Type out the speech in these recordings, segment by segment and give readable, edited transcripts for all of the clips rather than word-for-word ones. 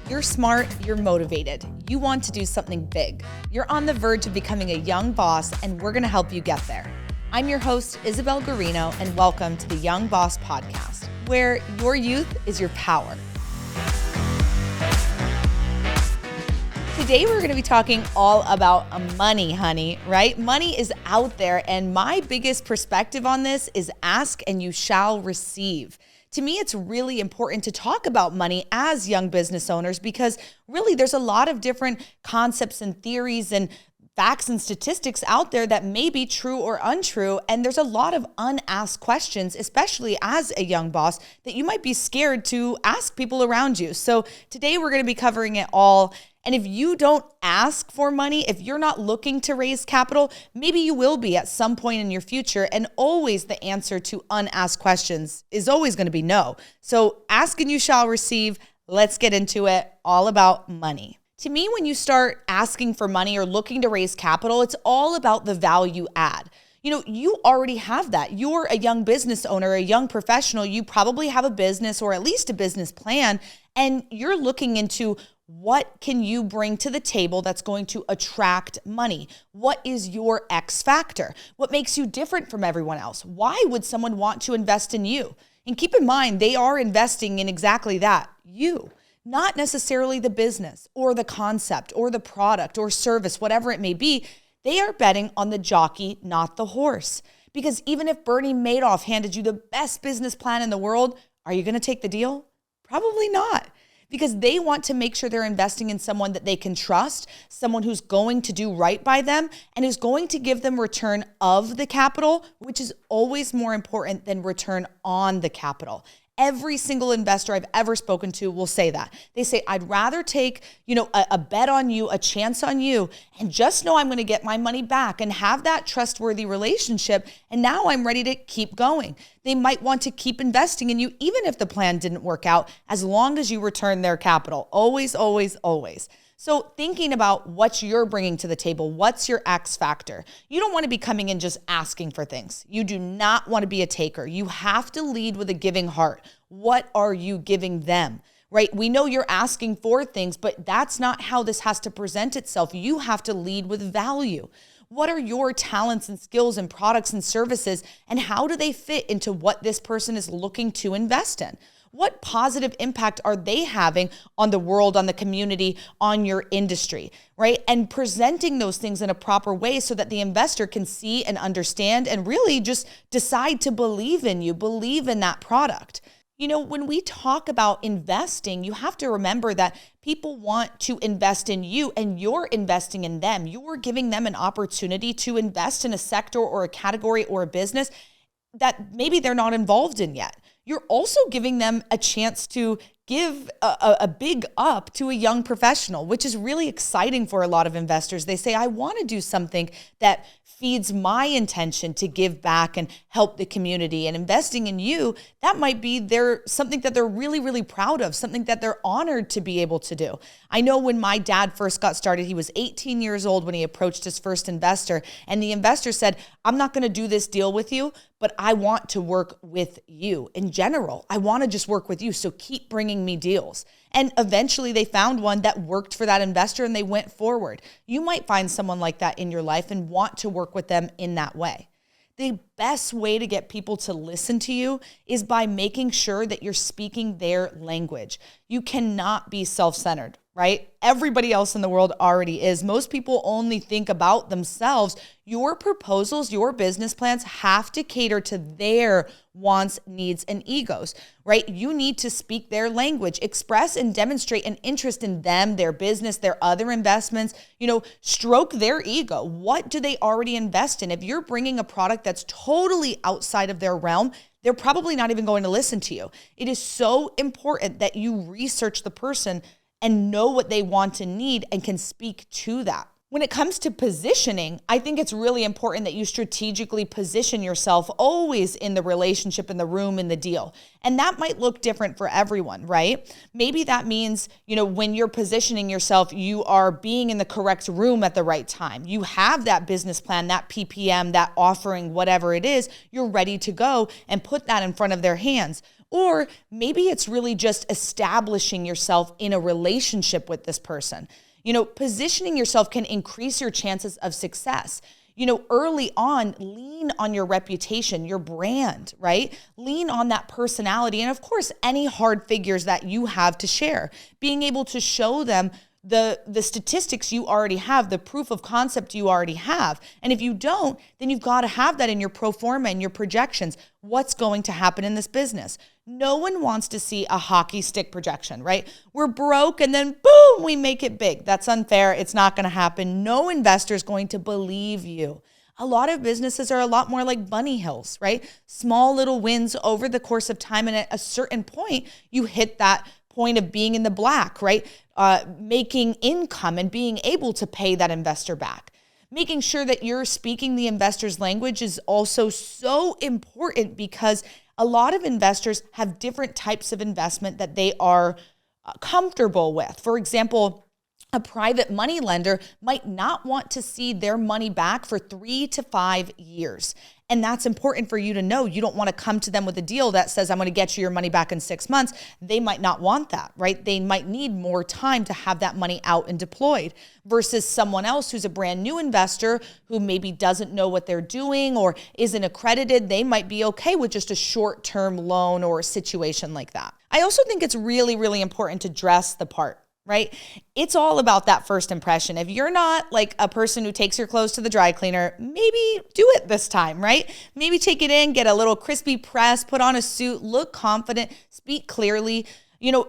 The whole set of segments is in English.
You're smart, you're motivated, you want to do something big. You're on the verge of becoming a young boss, and we're gonna help you get there. I'm your host, Isabel Guarino, and welcome to the Young Boss Podcast, where your youth is your power. Today, we're gonna be talking all about money, honey, right? Money is out there, and my biggest perspective on this is ask and you shall receive. To me, it's really important to talk about money as young business owners because really there's a lot of different concepts and theories and facts and statistics out there that may be true or untrue. And there's a lot of unasked questions, especially as a young boss, that you might be scared to ask people around you. So today we're going to be covering it all. And if you don't ask for money, if you're not looking to raise capital, maybe you will be at some point in your future. And always the answer to unasked questions is always going to be no. So ask and you shall receive. Let's get into it. All about money. To me, when you start asking for money or looking to raise capital, it's all about the value add. You know, you already have that. You're a young business owner, a young professional. You probably have a business or at least a business plan, and you're looking into what can you bring to the table that's going to attract money? What is your X factor? What makes you different from everyone else? Why would someone want to invest in you? And keep in mind, they are investing in exactly that, you. Not necessarily the business or the concept or the product or service, whatever it may be. They are betting on the jockey, not the horse. Because even if Bernie Madoff handed you the best business plan in the world, are you going to take the deal? Probably not. Because they want to make sure they're investing in someone that they can trust, someone who's going to do right by them and is going to give them return of the capital, which is always more important than return on the capital. Every single investor I've ever spoken to will say that. They say, I'd rather take, a bet on you, a chance on you, and just know I'm going to get my money back and have that trustworthy relationship. And now I'm ready to keep going. They might want to keep investing in you, even if the plan didn't work out, as long as you return their capital. Always, always, always. So thinking about what you're bringing to the table, what's your X factor? You don't want to be coming in just asking for things. You do not want to be a taker. You have to lead with a giving heart. What are you giving them, right? We know you're asking for things, but that's not how this has to present itself. You have to lead with value. What are your talents and skills and products and services, and how do they fit into what this person is looking to invest in? What positive impact are they having on the world, on the community, on your industry, right? And presenting those things in a proper way so that the investor can see and understand and really just decide to believe in you, believe in that product. You know, when we talk about investing, you have to remember that people want to invest in you and you're investing in them. You're giving them an opportunity to invest in a sector or a category or a business that maybe they're not involved in yet. You're also giving them a chance to give a big up to a young professional, which is really exciting for a lot of investors. They say, I want to do something that feeds my intention to give back and help the community. And investing in you, that might be something that they're really, really proud of, something that they're honored to be able to do. I know when my dad first got started, he was 18 years old when he approached his first investor. And the investor said, I'm not going to do this deal with you, but I want to work with you in general. I want to just work with you. So keep bringing me deals. And eventually they found one that worked for that investor and they went forward. You might find someone like that in your life and want to work with them in that way. The best way to get people to listen to you is by making sure that you're speaking their language. You cannot be self-centered, right? Everybody else in the world already is. Most people only think about themselves. Your proposals, your business plans have to cater to their wants, needs, and egos, right? You need to speak their language, express and demonstrate an interest in them, their business, their other investments, stroke their ego. What do they already invest in? If you're bringing a product that's totally outside of their realm, they're probably not even going to listen to you. It is so important that you research the person and know what they want and need and can speak to that. When it comes to positioning, I think it's really important that you strategically position yourself always in the relationship, in the room, in the deal. And that might look different for everyone, right? Maybe that means, when you're positioning yourself, you are being in the correct room at the right time. You have that business plan, that PPM, that offering, whatever it is, you're ready to go and put that in front of their hands. Or maybe it's really just establishing yourself in a relationship with this person. Positioning yourself can increase your chances of success. Early on, lean on your reputation, your brand, right? Lean on that personality. And of course, any hard figures that you have to share, being able to show them the statistics you already have, the proof of concept you already have. And if you don't, then you've got to have that in your pro forma and your projections. What's going to happen in this business? No one wants to see a hockey stick projection, right? We're broke and then boom, we make it big. That's unfair. It's not going to happen. No investor is going to believe you. A lot of businesses are a lot more like bunny hills, right? Small little wins over the course of time. And at a certain point, you hit that point of being in the black, right? Making income and being able to pay that investor back. Making sure that you're speaking the investor's language is also so important because a lot of investors have different types of investment that they are comfortable with. For example, a private money lender might not want to see their money back for 3 to 5 years. And that's important for you to know. You don't want to come to them with a deal that says, I'm going to get you your money back in 6 months. They might not want that, right? They might need more time to have that money out and deployed versus someone else who's a brand new investor who maybe doesn't know what they're doing or isn't accredited. They might be okay with just a short-term loan or a situation like that. I also think it's really, really important to dress the part. Right? It's all about that first impression. If you're not like a person who takes your clothes to the dry cleaner, maybe do it this time, right? Maybe take it in, get a little crispy press, put on a suit, look confident, speak clearly,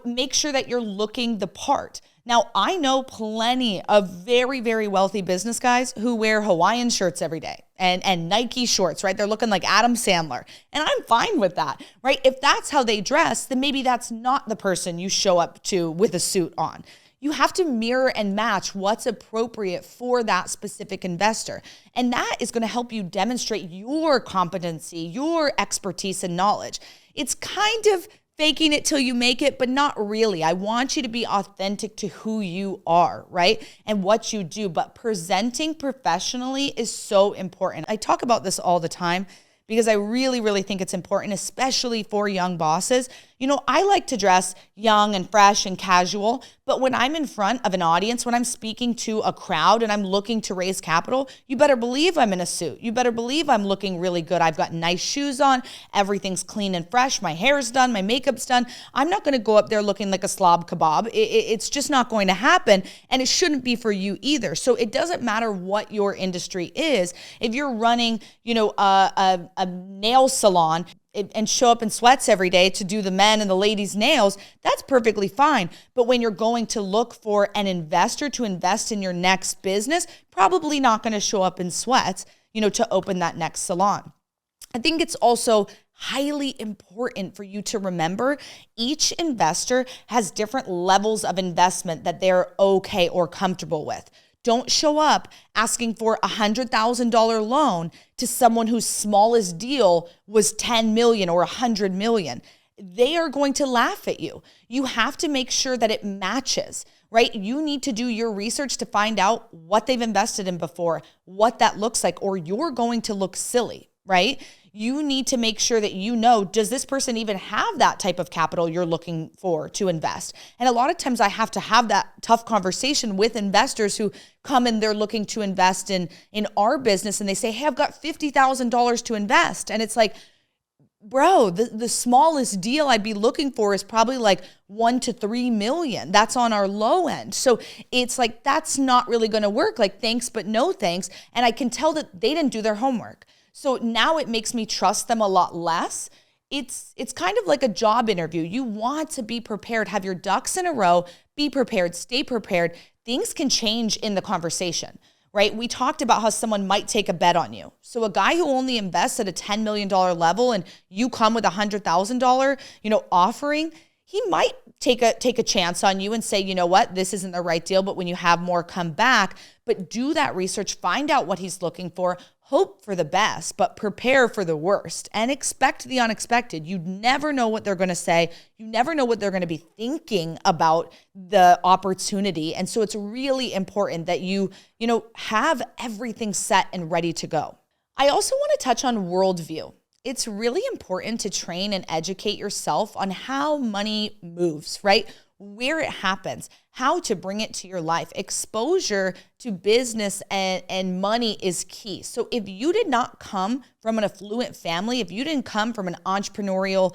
make sure that you're looking the part. Now, I know plenty of very, very wealthy business guys who wear Hawaiian shirts every day and Nike shorts, right? They're looking like Adam Sandler. And I'm fine with that, right? If that's how they dress, then maybe that's not the person you show up to with a suit on. You have to mirror and match what's appropriate for that specific investor. And that is going to help you demonstrate your competency, your expertise and knowledge. It's kind of faking it till you make it, but not really. I want you to be authentic to who you are, right? And what you do, but presenting professionally is so important. I talk about this all the time because I really, really think it's important, especially for young bosses. I like to dress young and fresh and casual, but when I'm in front of an audience, when I'm speaking to a crowd and I'm looking to raise capital, you better believe I'm in a suit. You better believe I'm looking really good. I've got nice shoes on. Everything's clean and fresh. My hair's done. My makeup's done. I'm not going to go up there looking like a slob kebab. It's just not going to happen. And it shouldn't be for you either. So it doesn't matter what your industry is. If you're running, a nail salon, and show up in sweats every day to do the men and the ladies' nails, that's perfectly fine. But when you're going to look for an investor to invest in your next business, probably not going to show up in sweats, to open that next salon. I think it's also highly important for you to remember each investor has different levels of investment that they're okay or comfortable with. Don't show up asking for a $100,000 loan to someone whose smallest deal was 10 million or 100 million. They are going to laugh at you. You have to make sure that it matches, right? You need to do your research to find out what they've invested in before, what that looks like, or you're going to look silly, right? You need to make sure that does this person even have that type of capital you're looking for to invest? And a lot of times I have to have that tough conversation with investors who come and they're looking to invest in our business and they say, hey, I've got $50,000 to invest. And it's like, bro, the smallest deal I'd be looking for is probably like 1 to 3 million. That's on our low end. So it's like, that's not really going to work. Like, thanks, but no thanks. And I can tell that they didn't do their homework. So now it makes me trust them a lot less. It's kind of like a job interview. You want to be prepared, have your ducks in a row, be prepared, stay prepared. Things can change in the conversation, right? We talked about how someone might take a bet on you. So a guy who only invests at a $10 million level and you come with a $100,000, offering, he might take a chance on you and say, you know what, this isn't the right deal, but when you have more, come back. But do that research, find out what he's looking for, hope for the best, but prepare for the worst and expect the unexpected. You never know what they're going to say. You never know what they're going to be thinking about the opportunity. And so it's really important that you have everything set and ready to go. I also want to touch on worldview. it's really important to train and educate yourself on how money moves, right? Where it happens, how to bring it to your life. Exposure to business and money is key. So if you did not come from an affluent family, if you didn't come from an entrepreneurial,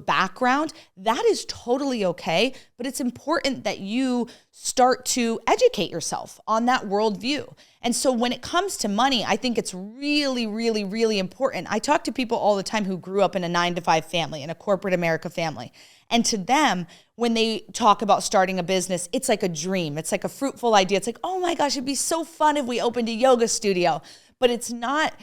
background, that is totally okay. But it's important that you start to educate yourself on that worldview. And so when it comes to money, I think it's really, really, really important. I talk to people all the time who grew up in a 9-to-5 family, in a corporate America family. And to them, when they talk about starting a business, it's like a dream. It's like a fruitful idea. It's like, oh my gosh, it'd be so fun if we opened a yoga studio. But it's not,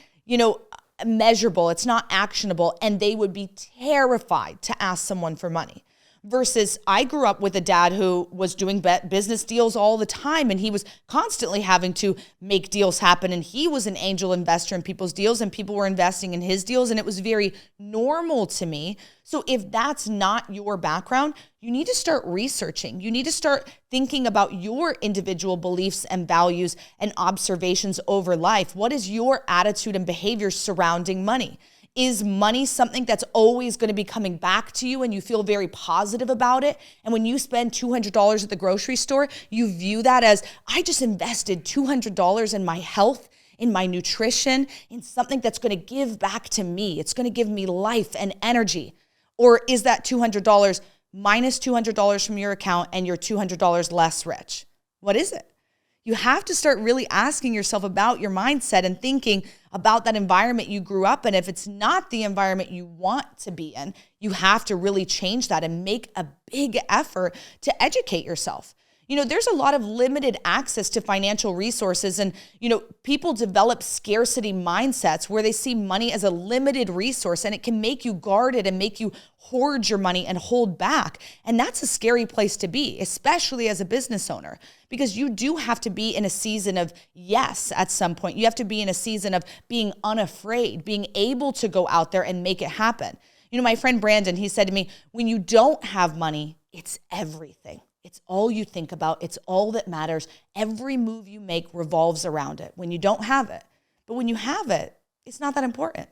measurable. It's not actionable. And they would be terrified to ask someone for money. Versus I grew up with a dad who was doing business deals all the time, and he was constantly having to make deals happen. And he was an angel investor in people's deals, and people were investing in his deals, and it was very normal to me. So if that's not your background, you need to start researching. You need to start thinking about your individual beliefs and values and observations over life. What is your attitude and behavior surrounding money? Is money something that's always going to be coming back to you and you feel very positive about it? And when you spend $200 at the grocery store, you view that as, I just invested $200 in my health, in my nutrition, in something that's going to give back to me. It's going to give me life and energy. Or is that $200 minus $200 from your account and you're $200 less rich? What is it? You have to start really asking yourself about your mindset and thinking about that environment you grew up in. If it's not the environment you want to be in, you have to really change that and make a big effort to educate yourself. There's a lot of limited access to financial resources, and, people develop scarcity mindsets where they see money as a limited resource, and it can make you guarded and make you hoard your money and hold back. And that's a scary place to be, especially as a business owner, because you do have to be in a season of yes at some point. You have to be in a season of being unafraid, being able to go out there and make it happen. My friend Brandon, he said to me, when you don't have money, it's everything. It's all you think about. It's all that matters. Every move you make revolves around it when you don't have it. But when you have it, it's not that important.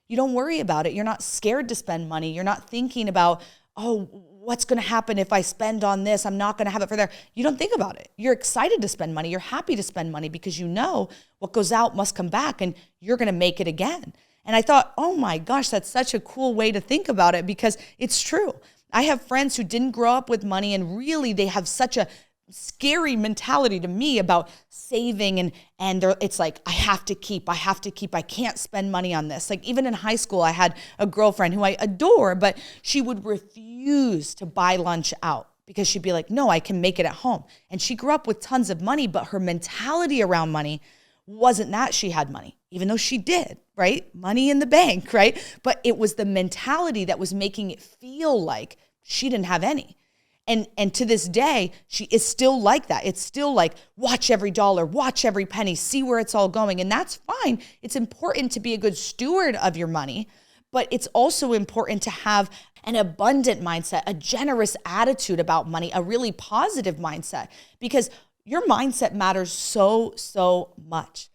You don't worry about it. You're not scared to spend money. You're not thinking about, oh, what's going to happen if I spend on this? I'm not going to have it for there. You don't think about it. You're excited to spend money. You're happy to spend money because you know what goes out must come back and you're going to make it again. And I thought, oh my gosh, that's such a cool way to think about it because it's true. I have friends who didn't grow up with money and really they have such a scary mentality to me about saving and it's like, I have to keep, I can't spend money on this. Like even in high school, I had a girlfriend who I adore, but she would refuse to buy lunch out because she'd be like, no, I can make it at home. And she grew up with tons of money, but her mentality around money wasn't that she had money, even though she did, right? Money in the bank, right? But it was the mentality that was making it feel like she didn't have any. And to this day, she is still like that. It's still like, watch every dollar, watch every penny, see where it's all going. And that's fine. It's important to be a good steward of your money, but it's also important to have an abundant mindset, a generous attitude about money, a really positive mindset, because your mindset matters so, so much.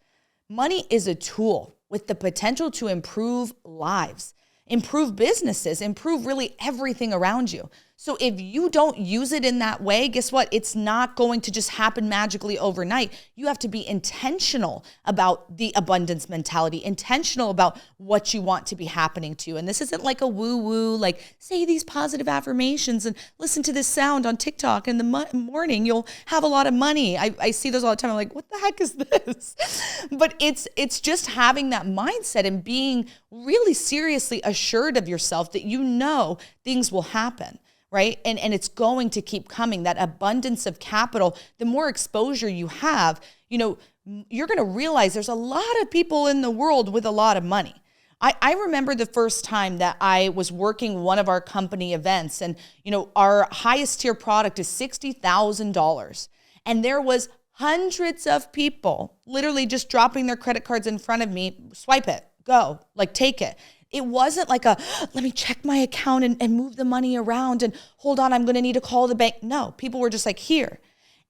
Money is a tool with the potential to improve lives, improve businesses, improve really everything around you. So if you don't use it in that way, guess what? It's not going to just happen magically overnight. You have to be intentional about the abundance mentality, intentional about what you want to be happening to you. And this isn't like a woo-woo, like say these positive affirmations and listen to this sound on TikTok in the morning, you'll have a lot of money. I see those all the time. I'm like, what the heck is this? But it's just having that mindset and being really seriously assured of yourself that you know things will happen. Right? And it's going to keep coming. That abundance of capital, the more exposure you have, you're going to realize there's a lot of people in the world with a lot of money. I remember the first time that I was working one of our company events and, our highest tier product is $60,000. And there was hundreds of people literally just dropping their credit cards in front of me, swipe it, go, like take it. It wasn't like let me check my account and move the money around and hold on, I'm going to need to call the bank. No, people were just like, here.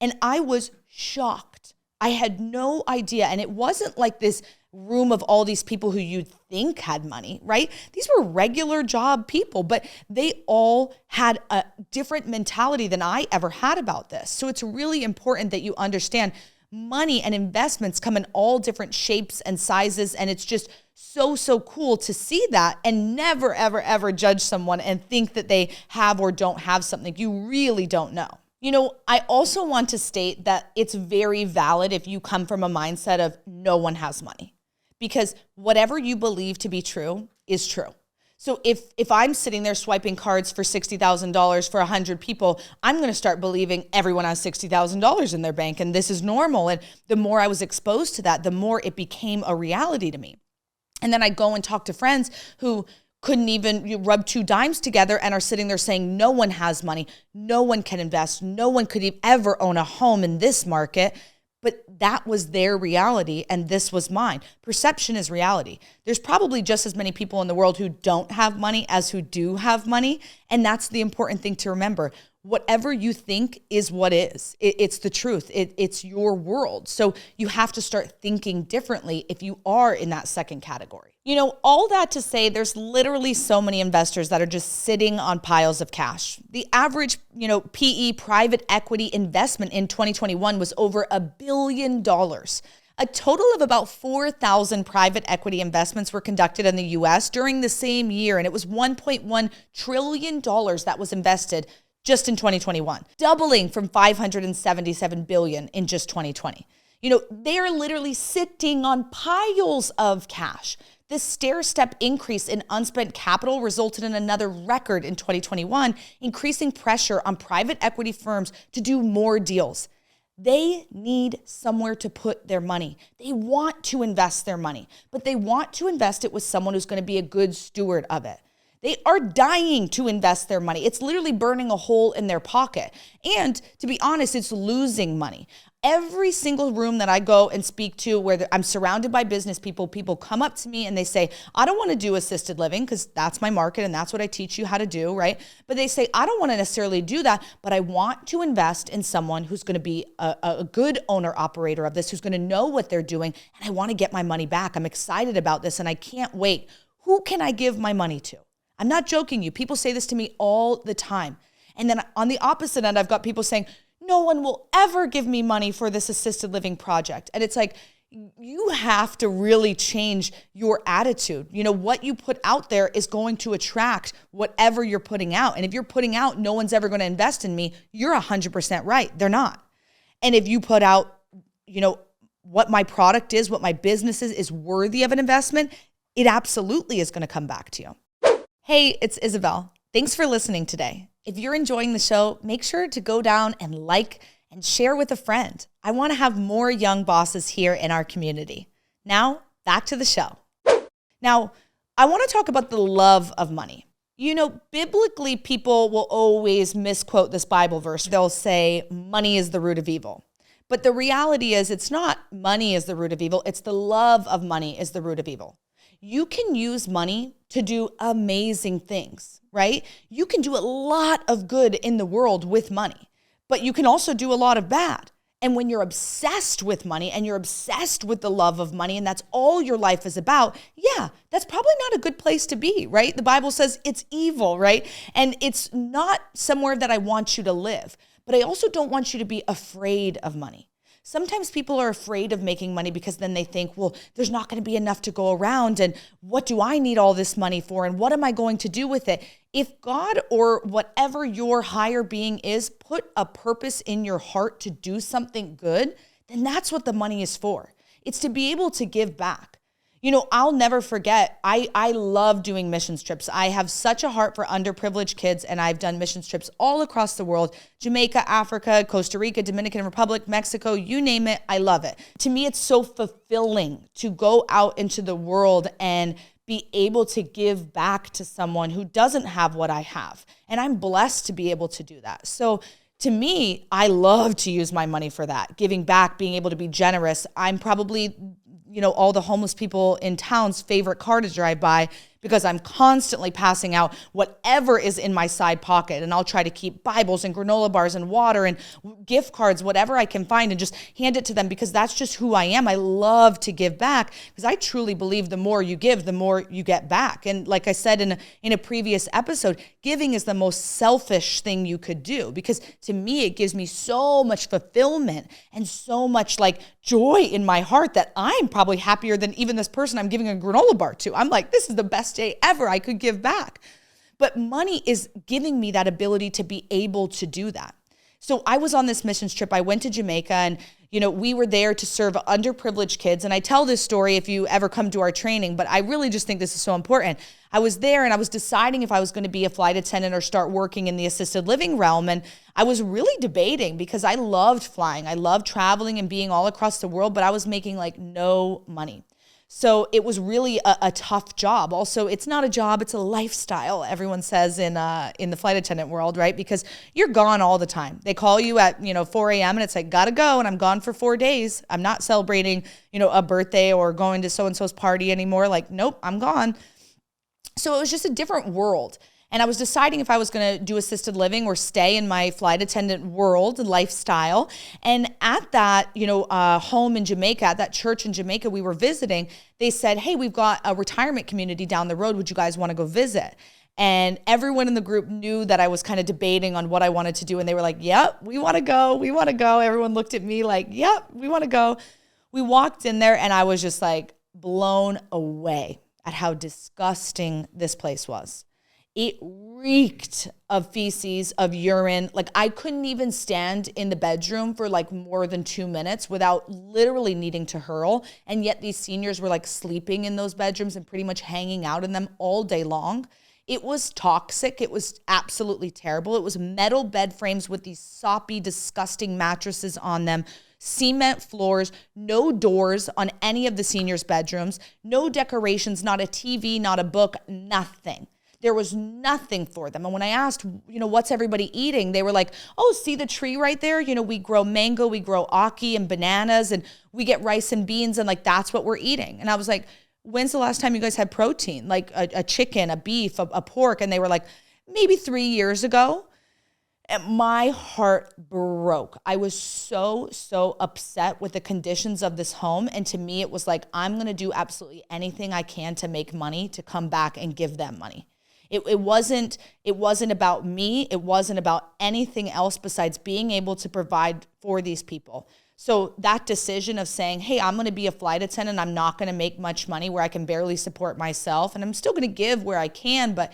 And I was shocked. I had no idea. And it wasn't like this room of all these people who you'd think had money, right? These were regular job people, but they all had a different mentality than I ever had about this. So it's really important that you understand money and investments come in all different shapes and sizes. And it's just so cool to see that and never, ever, ever judge someone and think that they have or don't have something. You really don't know. You know, I also want to state that it's very valid if you come from a mindset of no one has money, because whatever you believe to be true is true. So if I'm sitting there swiping cards for $60,000 for 100 people, I'm going to start believing everyone has $60,000 in their bank and this is normal. And the more I was exposed to that, the more it became a reality to me. And then I go and talk to friends who couldn't even rub two dimes together and are sitting there saying, no one has money, no one can invest, no one could ever own a home in this market. But that was their reality and this was mine. Perception is reality. There's probably just as many people in the world who don't have money as who do have money. And that's the important thing to remember. Whatever you think is what is. It's the truth. It's your world. So you have to start thinking differently if you are in that second category. You know, all that to say, there's literally so many investors that are just sitting on piles of cash. The average, PE private equity investment in 2021 was over $1 billion. A total of about 4,000 private equity investments were conducted in the US during the same year, and it was $1.1 trillion that was invested just in 2021, doubling from $577 billion in just 2020. They're literally sitting on piles of cash. This stair-step increase in unspent capital resulted in another record in 2021, increasing pressure on private equity firms to do more deals. They need somewhere to put their money. They want to invest their money, but they want to invest it with someone who's going to be a good steward of it. They are dying to invest their money. It's literally burning a hole in their pocket. And to be honest, it's losing money. Every single room that I go and speak to where I'm surrounded by business people come up to me and they say, I don't want to do assisted living because that's my market and that's what I teach you how to do, right? But they say, I don't want to necessarily do that, but I want to invest in someone who's going to be a good owner operator of this, who's going to know what they're doing, and I want to get my money back. I'm excited about this and I can't wait. Who can I give my money to? I'm not joking you. People say this to me all the time. And then on the opposite end, I've got people saying, no one will ever give me money for this assisted living project. And it's like, you have to really change your attitude. What you put out there is going to attract whatever you're putting out. And if you're putting out, no one's ever going to invest in me, you're 100% right. They're not. And if you put out, what my product is, what my business is worthy of an investment, it absolutely is going to come back to you. Hey, it's Isabel. Thanks for listening today. If you're enjoying the show, make sure to go down and like and share with a friend. I want to have more young bosses here in our community. Now, back to the show. Now, I want to talk about the love of money. Biblically, people will always misquote this Bible verse. They'll say, money is the root of evil. But the reality is, it's not money is the root of evil. It's the love of money is the root of evil. You can use money to do amazing things, right? You can do a lot of good in the world with money, but you can also do a lot of bad. And when you're obsessed with money and you're obsessed with the love of money and that's all your life is about, yeah, that's probably not a good place to be, right? The Bible says it's evil, right? And it's not somewhere that I want you to live, but I also don't want you to be afraid of money. Sometimes people are afraid of making money because then they think, well, there's not going to be enough to go around. And what do I need all this money for? And what am I going to do with it? If God or whatever your higher being is, put a purpose in your heart to do something good, then that's what the money is for. It's to be able to give back. I'll never forget, I love doing missions trips. I have such a heart for underprivileged kids, and I've done missions trips all across the world, Jamaica, Africa, Costa Rica, Dominican Republic, Mexico, you name it, I love it. To me, it's so fulfilling to go out into the world and be able to give back to someone who doesn't have what I have. And I'm blessed to be able to do that. So to me, I love to use my money for that, giving back, being able to be generous. I'm probably all the homeless people in town's favorite car to drive by because I'm constantly passing out whatever is in my side pocket. And I'll try to keep Bibles and granola bars and water and gift cards, whatever I can find, and just hand it to them because that's just who I am. I love to give back because I truly believe the more you give, the more you get back. And like I said in a previous episode, giving is the most selfish thing you could do because to me, it gives me so much fulfillment and so much like joy in my heart that I'm probably happier than even this person I'm giving a granola bar to. I'm like, this is the best day ever I could give back. But money is giving me that ability to be able to do that. So I was on this missions trip. I went to Jamaica and, we were there to serve underprivileged kids. And I tell this story if you ever come to our training, but I really just think this is so important. I was there and I was deciding if I was going to be a flight attendant or start working in the assisted living realm. And I was really debating because I loved flying. I loved traveling and being all across the world, but I was making like no money. So it was really a tough job. Also, it's not a job, it's a lifestyle, everyone says in the flight attendant world, right? Because you're gone all the time. They call you at, 4 a.m. and it's like, gotta go. And I'm gone for 4 days. I'm not celebrating, a birthday or going to so-and-so's party anymore. Like, nope, I'm gone. So it was just a different world. And I was deciding if I was going to do assisted living or stay in my flight attendant world and lifestyle. And at that, home in Jamaica, at that church in Jamaica we were visiting, they said, hey, we've got a retirement community down the road. Would you guys want to go visit? And everyone in the group knew that I was kind of debating on what I wanted to do. And they were like, yep, we want to go. We want to go. Everyone looked at me like, yep, we want to go. We walked in there and I was just like blown away at how disgusting this place was. It reeked of feces, of urine. Like I couldn't even stand in the bedroom for like more than 2 minutes without literally needing to hurl. And yet these seniors were like sleeping in those bedrooms and pretty much hanging out in them all day long. It was toxic. It was absolutely terrible. It was metal bed frames with these soppy, disgusting mattresses on them, cement floors, no doors on any of the seniors' bedrooms, no decorations, not a TV, not a book, nothing. There was nothing for them. And when I asked, what's everybody eating? They were like, oh, see the tree right there? We grow mango, we grow ackee and bananas, and we get rice and beans, and like that's what we're eating. And I was like, when's the last time you guys had protein? Like a chicken, a beef, a pork? And they were like, maybe 3 years ago. And my heart broke. I was so upset with the conditions of this home. And to me, it was like, I'm going to do absolutely anything I can to make money to come back and give them money. It wasn't about me. It wasn't about anything else besides being able to provide for these people. So that decision of saying, hey, I'm going to be a flight attendant. I'm not going to make much money where I can barely support myself. And I'm still going to give where I can, but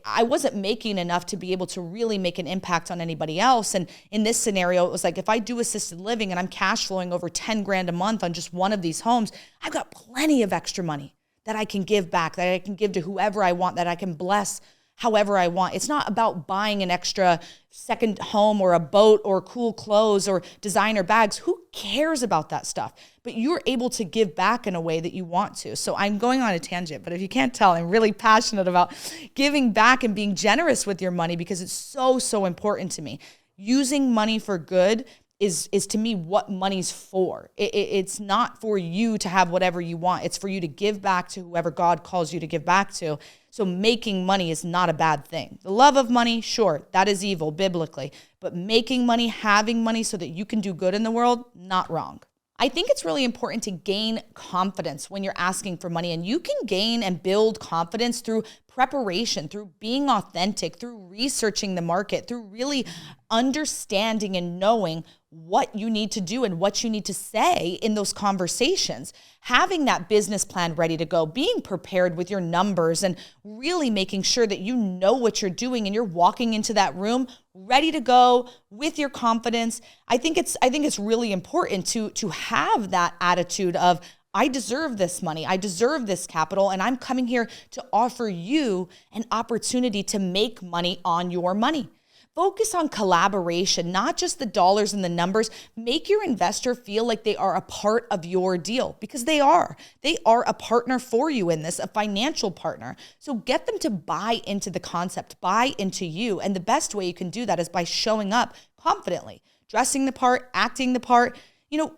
I wasn't making enough to be able to really make an impact on anybody else. And in this scenario, it was like, if I do assisted living and I'm cash flowing over 10 grand a month on just one of these homes, I've got plenty of extra money that I can give back, that I can give to whoever I want, that I can bless however I want. It's not about buying an extra second home or a boat or cool clothes or designer bags. Who cares about that stuff? But you're able to give back in a way that you want to. So I'm going on a tangent, but if you can't tell, I'm really passionate about giving back and being generous with your money because it's so important to me. Using money for good is to me what money's for. It's not for you to have whatever you want. It's for you to give back to whoever God calls you to give back to. So making money is not a bad thing. The love of money, sure, that is evil biblically. But making money, having money so that you can do good in the world, not wrong. I think it's really important to gain confidence when you're asking for money. And you can gain and build confidence through preparation, through being authentic, through researching the market, through really understanding and knowing what you need to do and what you need to say in those conversations. Having that business plan ready to go, being prepared with your numbers and really making sure that you know what you're doing and you're walking into that room ready to go with your confidence. I think it's really important to have that attitude of, I deserve this money. I deserve this capital. And I'm coming here to offer you an opportunity to make money on your money. Focus on collaboration, not just the dollars and the numbers. Make your investor feel like they are a part of your deal because they are. They are a partner for you in this, a financial partner. So get them to buy into the concept, buy into you. And the best way you can do that is by showing up confidently, dressing the part, acting the part.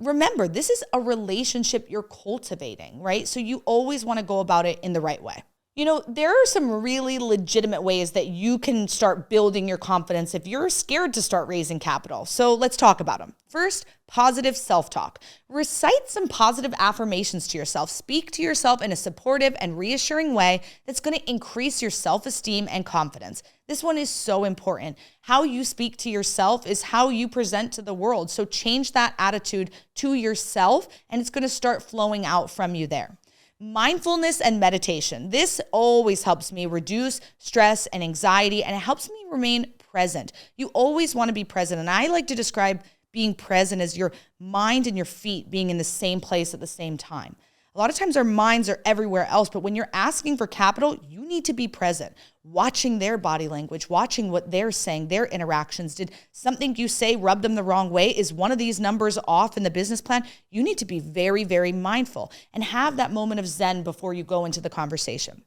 Remember, this is a relationship you're cultivating, right? So you always want to go about it in the right way. There are some really legitimate ways that you can start building your confidence if you're scared to start raising capital. So let's talk about them. First, positive self-talk. Recite some positive affirmations to yourself. Speak to yourself in a supportive and reassuring way that's going to increase your self-esteem and confidence. This one is so important. How you speak to yourself is how you present to the world. So change that attitude to yourself, and it's going to start flowing out from you there. Mindfulness and meditation. This always helps me reduce stress and anxiety, and it helps me remain present. You always want to be present, and I like to describe being present as your mind and your feet being in the same place at the same time. A lot of times our minds are everywhere else, but when you're asking for capital, you need to be present, watching their body language, watching what they're saying, their interactions. Did something you say rub them the wrong way? Is one of these numbers off in the business plan? You need to be very, very mindful and have that moment of zen before you go into the conversation.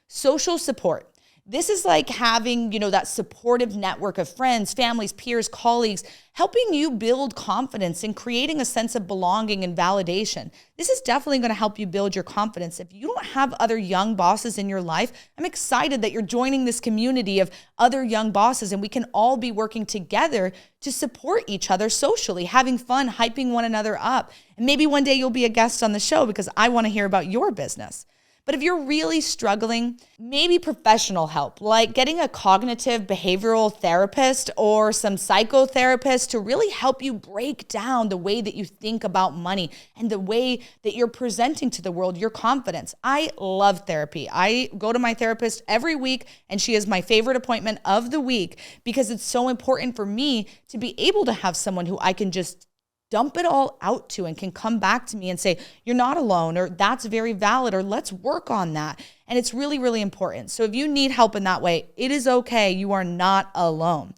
Social support. This is like having, that supportive network of friends, families, peers, colleagues, helping you build confidence and creating a sense of belonging and validation. This is definitely going to help you build your confidence. If you don't have other young bosses in your life, I'm excited that you're joining this community of other young bosses, and we can all be working together to support each other socially, having fun, hyping one another up. And maybe one day you'll be a guest on the show because I want to hear about your business. But if you're really struggling, maybe professional help, like getting a cognitive behavioral therapist or some psychotherapist to really help you break down the way that you think about money and the way that you're presenting to the world your confidence. I love therapy. I go to my therapist every week, and she is my favorite appointment of the week because it's so important for me to be able to have someone who I can just dump it all out to and can come back to me and say, you're not alone, or that's very valid, or let's work on that. And it's really, really important. So if you need help in that way, it is okay. You are not alone.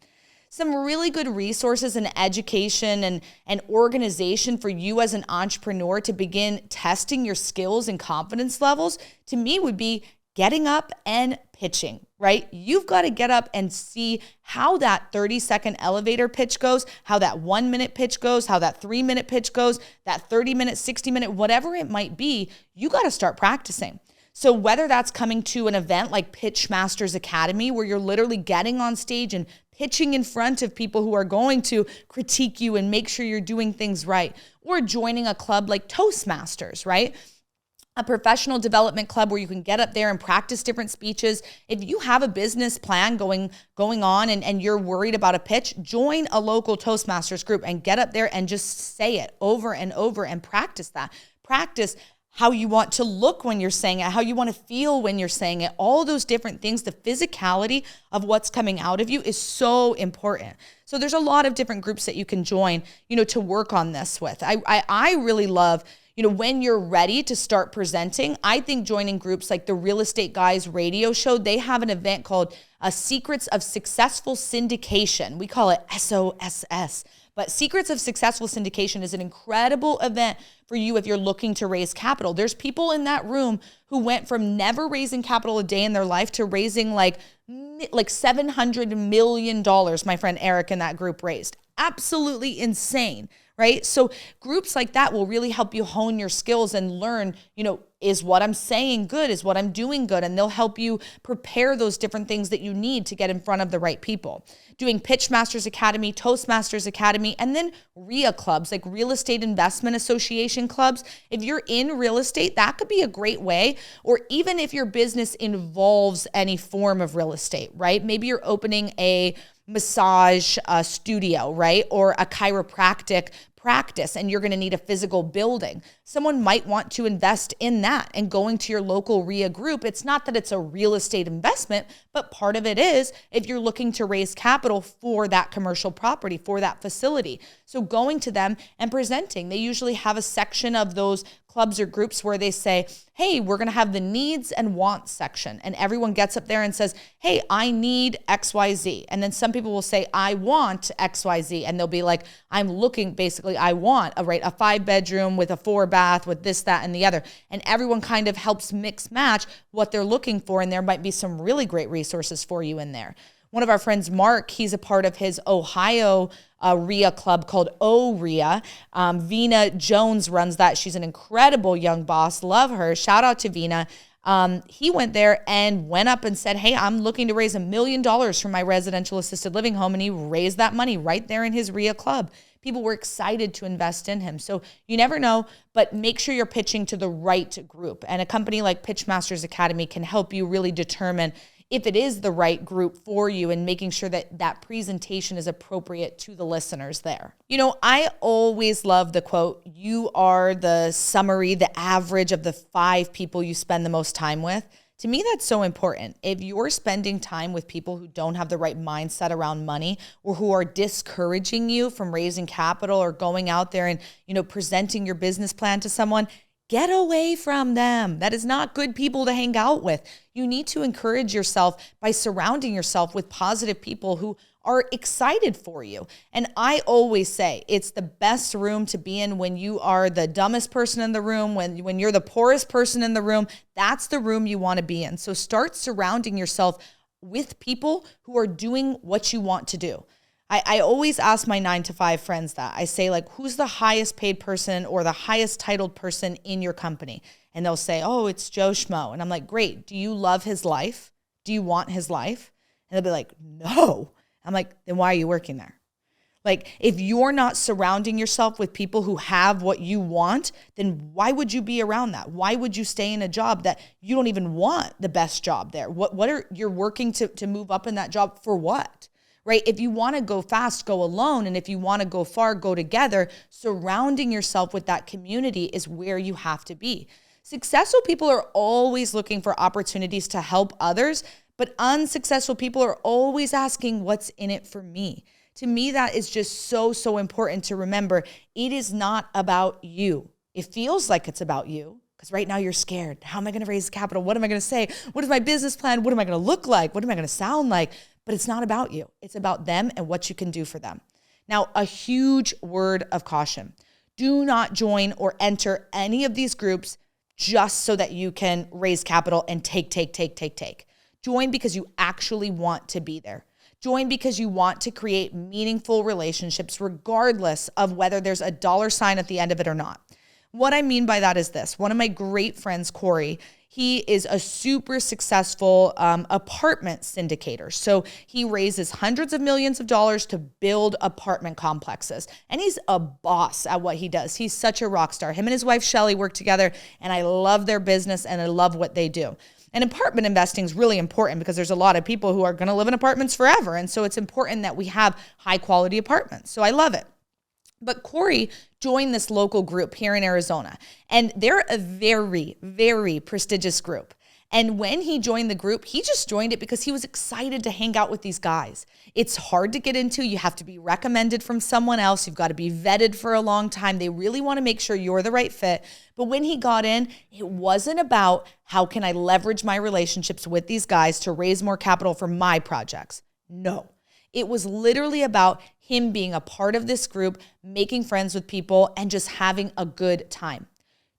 Some really good resources and education and organization for you as an entrepreneur to begin testing your skills and confidence levels, to me, would be getting up and pitching, right? You've got to get up and see how that 30-second elevator pitch goes, how that 1-minute pitch goes, how that 3-minute pitch goes, that 30-minute, 60-minute, whatever it might be, you got to start practicing. So whether that's coming to an event like Pitch Masters Academy, where you're literally getting on stage and pitching in front of people who are going to critique you and make sure you're doing things right, or joining a club like Toastmasters, right? A professional development club where you can get up there and practice different speeches. If you have a business plan going on and you're worried about a pitch, join a local Toastmasters group and get up there and just say it over and over and practice that. Practice how you want to look when you're saying it, how you want to feel when you're saying it, all those different things. The physicality of what's coming out of you is so important. So there's a lot of different groups that you can join, to work on this with. I really love, when you're ready to start presenting, I think joining groups like the Real Estate Guys radio show, they have an event called Secrets of Successful Syndication. We call it SOSS. But Secrets of Successful Syndication is an incredible event for you if you're looking to raise capital. There's people in that room who went from never raising capital a day in their life to raising like $700 million, my friend Eric in that group raised. Absolutely insane, right? So groups like that will really help you hone your skills and learn, is what I'm saying good? Is what I'm doing good? And they'll help you prepare those different things that you need to get in front of the right people. Doing Pitch Masters Academy, Toastmasters Academy, and then RIA clubs, like Real Estate Investment Association clubs. If you're in real estate, that could be a great way. Or even if your business involves any form of real estate, right? Maybe you're opening a massage studio, right? Or a chiropractic practice, and you're going to need a physical building. Someone might want to invest in that, and going to your local RIA group. It's not that it's a real estate investment, but part of it is if you're looking to raise capital for that commercial property, for that facility. So going to them and presenting, they usually have a section of those clubs or groups where they say, hey, we're going to have the needs and wants section. And everyone gets up there and says, hey, I need XYZ. And then some people will say, I want XYZ. And they'll be like, I'm looking, basically, I want a 5-bedroom with a 4-bath with this, that, and the other. And everyone kind of helps mix match what they're looking for. And there might be some really great resources for you in there. One of our friends, Mark, he's a part of his Ohio RIA club called O-RIA. Vina Jones runs that. She's an incredible young boss. Love her. Shout out to Vina. He went there and went up and said, hey, I'm looking to raise $1 million for my residential assisted living home. And he raised that money right there in his RIA club. People were excited to invest in him. So you never know, but make sure you're pitching to the right group. And a company like Pitchmasters Academy can help you really determine if it is the right group for you and making sure that that presentation is appropriate to the listeners there. You know, I always love the quote, you are the summary, the average of the 5 people you spend the most time with. To me, that's so important. If you're spending time with people who don't have the right mindset around money or who are discouraging you from raising capital or going out there and, presenting your business plan to someone, get away from them. That is not good people to hang out with. You need to encourage yourself by surrounding yourself with positive people who are excited for you. And I always say it's the best room to be in when you are the dumbest person in the room, when you're the poorest person in the room. That's the room you want to be in. So start surrounding yourself with people who are doing what you want to do. I always ask my 9-to-5 friends that. I say, like, who's the highest paid person or the highest titled person in your company? And they'll say, oh, it's Joe Schmo. And I'm like, great. Do you love his life? Do you want his life? And they'll be like, no. I'm like, then why are you working there? Like, if you're not surrounding yourself with people who have what you want, then why would you be around that? Why would you stay in a job that you don't even want the best job there? What are you're working to move up in that job for what? Right? If you want to go fast, go alone. And if you want to go far, go together. Surrounding yourself with that community is where you have to be. Successful people are always looking for opportunities to help others, but unsuccessful people are always asking, what's in it for me? To me, that is just so important to remember. It is not about you. It feels like it's about you because right now you're scared. How am I going to raise capital? What am I going to say? What is my business plan? What am I going to look like? What am I going to sound like? But it's not about you. It's about them and what you can do for them. Now, a huge word of caution. Do not join or enter any of these groups just so that you can raise capital and take. Join because you actually want to be there. Join because you want to create meaningful relationships regardless of whether there's a dollar sign at the end of it or not. What I mean by that is this. One of my great friends, Corey, he is a super successful apartment syndicator. So he raises hundreds of millions of dollars to build apartment complexes. And he's a boss at what he does. He's such a rock star. Him and his wife, Shelly, work together, and I love their business and I love what they do. And apartment investing is really important because there's a lot of people who are going to live in apartments forever. And so it's important that we have high quality apartments. So I love it. But Corey joined this local group here in Arizona, and they're a very, very prestigious group. And when he joined the group, he just joined it because he was excited to hang out with these guys. It's hard to get into. You have to be recommended from someone else. You've got to be vetted for a long time. They really want to make sure you're the right fit. But when he got in, it wasn't about how can I leverage my relationships with these guys to raise more capital for my projects. No. It was literally about him being a part of this group, making friends with people, and just having a good time.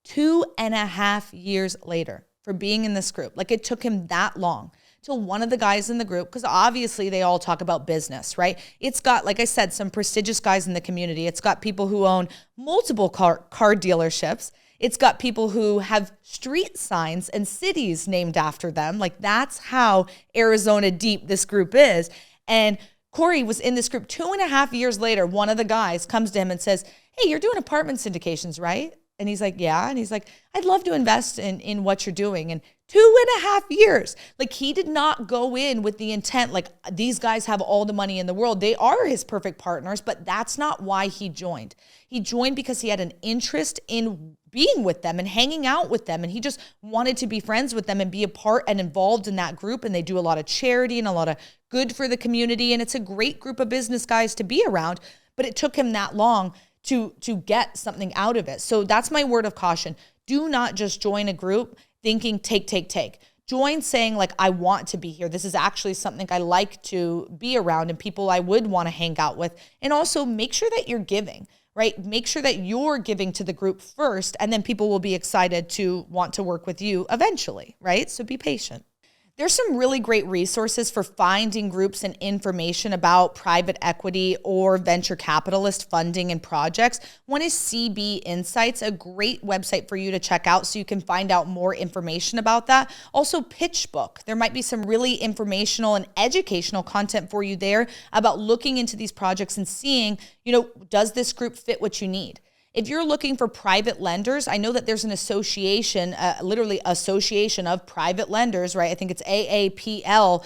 2.5 years later for being in this group, like it took him that long till one of the guys in the group, because obviously they all talk about business, right? It's got, like I said, some prestigious guys in the community. It's got people who own multiple car dealerships. It's got people who have street signs and cities named after them. Like that's how Arizona deep this group is. And Corey was in this group 2.5 years later. One of the guys comes to him and says, hey, you're doing apartment syndications, right? And he's like, yeah. And he's like, I'd love to invest in what you're doing. And 2.5 years, like he did not go in with the intent, like these guys have all the money in the world. They are his perfect partners, but that's not why he joined. He joined because he had an interest in being with them and hanging out with them. And he just wanted to be friends with them and be a part and involved in that group. And they do a lot of charity and a lot of good for the community. And it's a great group of business guys to be around, but it took him that long to get something out of it. So that's my word of caution. Do not just join a group thinking take. Join saying like, I want to be here. This is actually something I like to be around and people I would want to hang out with. And also make sure that you're giving, right? Make sure that you're giving to the group first, and then people will be excited to want to work with you eventually, right? So be patient. There's some really great resources for finding groups and information about private equity or venture capitalist funding and projects. One is CB Insights, a great website for you to check out so you can find out more information about that. Also, PitchBook. There might be some really informational and educational content for you there about looking into these projects and seeing, does this group fit what you need? If you're looking for private lenders, I know that there's an association, literally association of private lenders, right? I think it's AAPL.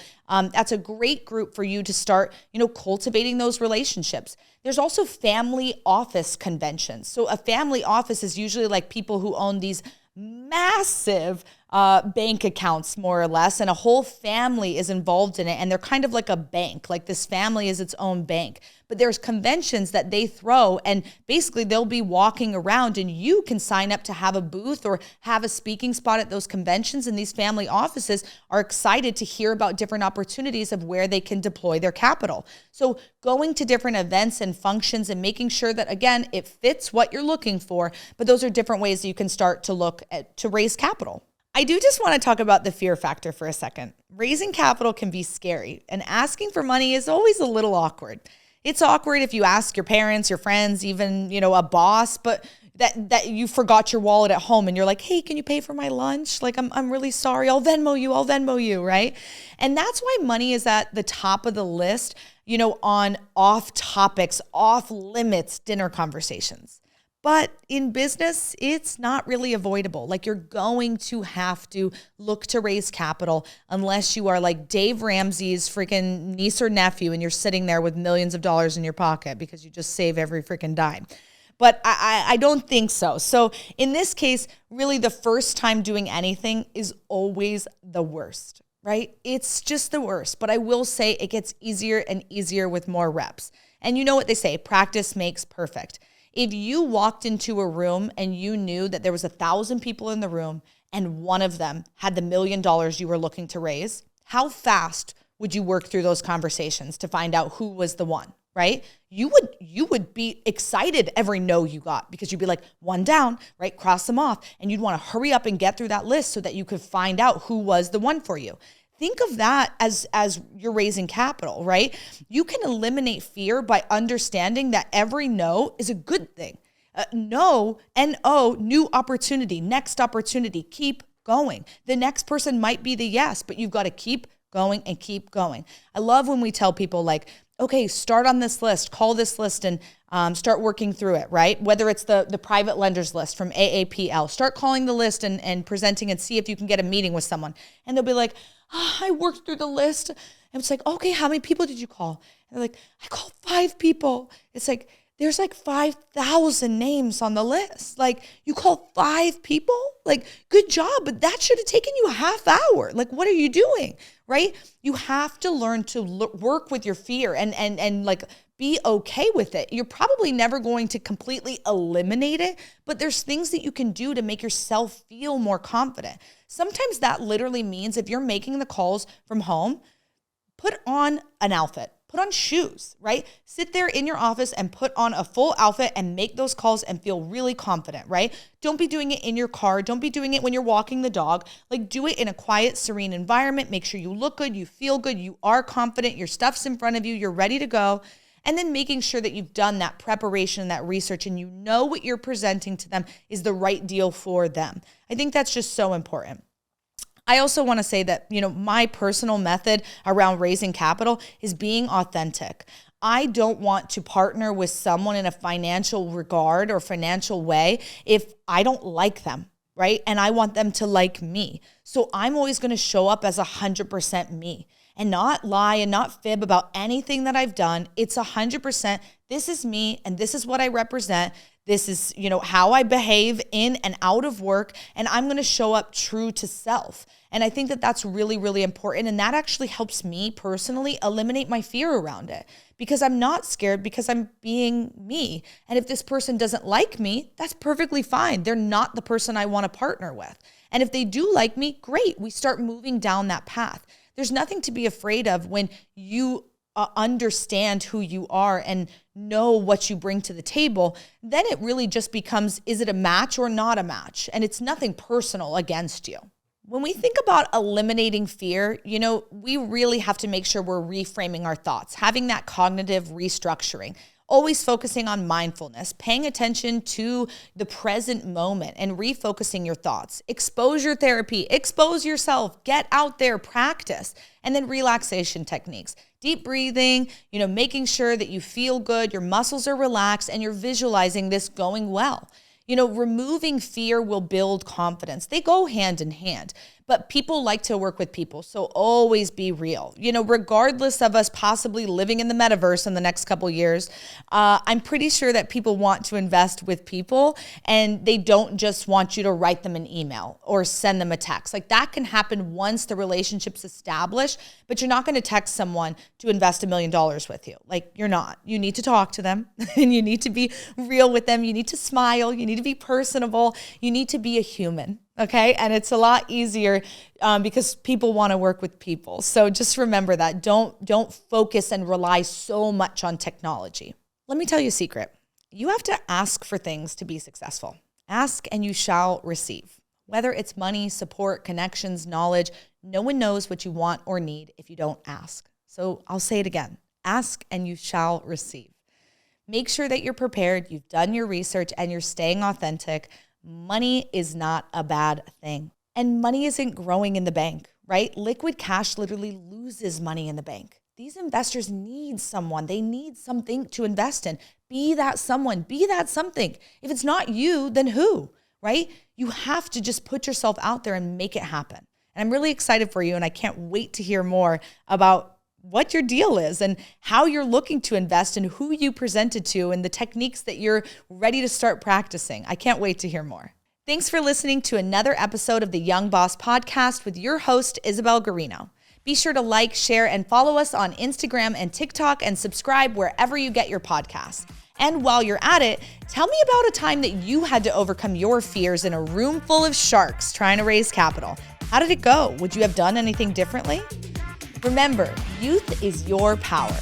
That's a great group for you to start, cultivating those relationships. There's also family office conventions. So a family office is usually like people who own these massive bank accounts, more or less, and a whole family is involved in it. And they're kind of like a bank, like this family is its own bank. But there's conventions that they throw, and basically they'll be walking around, and you can sign up to have a booth or have a speaking spot at those conventions. And these family offices are excited to hear about different opportunities of where they can deploy their capital. So going to different events and functions and making sure that, again, it fits what you're looking for. But those are different ways that you can start to look at to raise capital. I do just want to talk about the fear factor for a second. Raising capital can be scary, and asking for money is always a little awkward. It's awkward if you ask your parents, your friends, even, a boss, but that you forgot your wallet at home and you're like, hey, can you pay for my lunch? Like, I'm really sorry. I'll Venmo you, right? And that's why money is at the top of the list, on off topics, off limits dinner conversations. But in business, it's not really avoidable. Like, you're going to have to look to raise capital unless you are like Dave Ramsey's freaking niece or nephew and you're sitting there with millions of dollars in your pocket because you just save every freaking dime. But I don't think so. So in this case, really the first time doing anything is always the worst, right? It's just the worst. But I will say it gets easier and easier with more reps. And you know what they say, practice makes perfect. If you walked into a room and you knew that there was 1,000 people in the room and one of them had the $1 million you were looking to raise, how fast would you work through those conversations to find out who was the one, right? You would be excited every no you got because you'd be like, one down, right? Cross them off. And you'd want to hurry up and get through that list so that you could find out who was the one for you. Think of that as you're raising capital, right? You can eliminate fear by understanding that every no is a good thing. No, N-O, new opportunity, next opportunity, keep going. The next person might be the yes, but you've got to keep going and keep going. I love when we tell people like, okay, start on this list, call this list and start working through it, right? Whether it's the private lenders list from AAPL, start calling the list and presenting and see if you can get a meeting with someone. And they'll be like, I worked through the list. And it's like, okay, how many people did you call? And they're like, I called 5 people. It's like, there's like 5,000 names on the list. Like, you called 5 people? Like, good job, but that should have taken you a half hour. Like, what are you doing, right? You have to learn to work with your fear and like be okay with it. You're probably never going to completely eliminate it, but there's things that you can do to make yourself feel more confident. Sometimes that literally means if you're making the calls from home, put on an outfit. Put on shoes, right? Sit there in your office and put on a full outfit and make those calls and feel really confident, right? Don't be doing it in your car. Don't be doing it when you're walking the dog. Like, do it in a quiet, serene environment. Make sure you look good, you feel good, you are confident, your stuff's in front of you, you're ready to go. And then making sure that you've done that preparation, that research, and you know what you're presenting to them is the right deal for them. I think that's just so important. I also want to say that, my personal method around raising capital is being authentic. I don't want to partner with someone in a financial regard or financial way if I don't like them, right? And I want them to like me. So I'm always going to show up as 100% me and not lie and not fib about anything that I've done. It's 100%. This is me and this is what I represent. This is, how I behave in and out of work, and I'm going to show up true to self. And I think that that's really, really important. And that actually helps me personally eliminate my fear around it because I'm not scared because I'm being me. And if this person doesn't like me, that's perfectly fine. They're not the person I want to partner with. And if they do like me, great. We start moving down that path. There's nothing to be afraid of when you understand who you are and know what you bring to the table. Then it really just becomes, is it a match or not a match? And it's nothing personal against you. When we think about eliminating fear, we really have to make sure we're reframing our thoughts, having that cognitive restructuring, always focusing on mindfulness, paying attention to the present moment and refocusing your thoughts. Exposure therapy, expose yourself, get out there, practice, and then relaxation techniques. Deep breathing, making sure that you feel good, your muscles are relaxed, and you're visualizing this going well. Removing fear will build confidence. They go hand in hand, but people like to work with people. So always be real. Regardless of us possibly living in the metaverse in the next couple years, I'm pretty sure that people want to invest with people and they don't just want you to write them an email or send them a text. Like that can happen once the relationship's established, but you're not going to text someone to invest $1 million with you. Like you're not. You need to talk to them and you need to be real with them. You need to smile. You need to be personable. You need to be a human. Okay. And it's a lot easier because people want to work with people. So just remember that. Don't focus and rely so much on technology. Let me tell you a secret. You have to ask for things to be successful. Ask and you shall receive. Whether it's money, support, connections, knowledge, no one knows what you want or need if you don't ask. So I'll say it again. Ask and you shall receive. Make sure that you're prepared, you've done your research, and you're staying authentic. Money is not a bad thing. And money isn't growing in the bank, right? Liquid cash literally loses money in the bank. These investors need someone. They need something to invest in. Be that someone. Be that something. If it's not you, then who, right? You have to just put yourself out there and make it happen. And I'm really excited for you, and I can't wait to hear more about what your deal is and how you're looking to invest and who you presented to and the techniques that you're ready to start practicing. I can't wait to hear more. Thanks for listening to another episode of the Young Boss Podcast with your host, Isabel Garino. Be sure to like, share, and follow us on Instagram and TikTok and subscribe wherever you get your podcasts. And while you're at it, tell me about a time that you had to overcome your fears in a room full of sharks trying to raise capital. How did it go? Would you have done anything differently? Remember, youth is your power.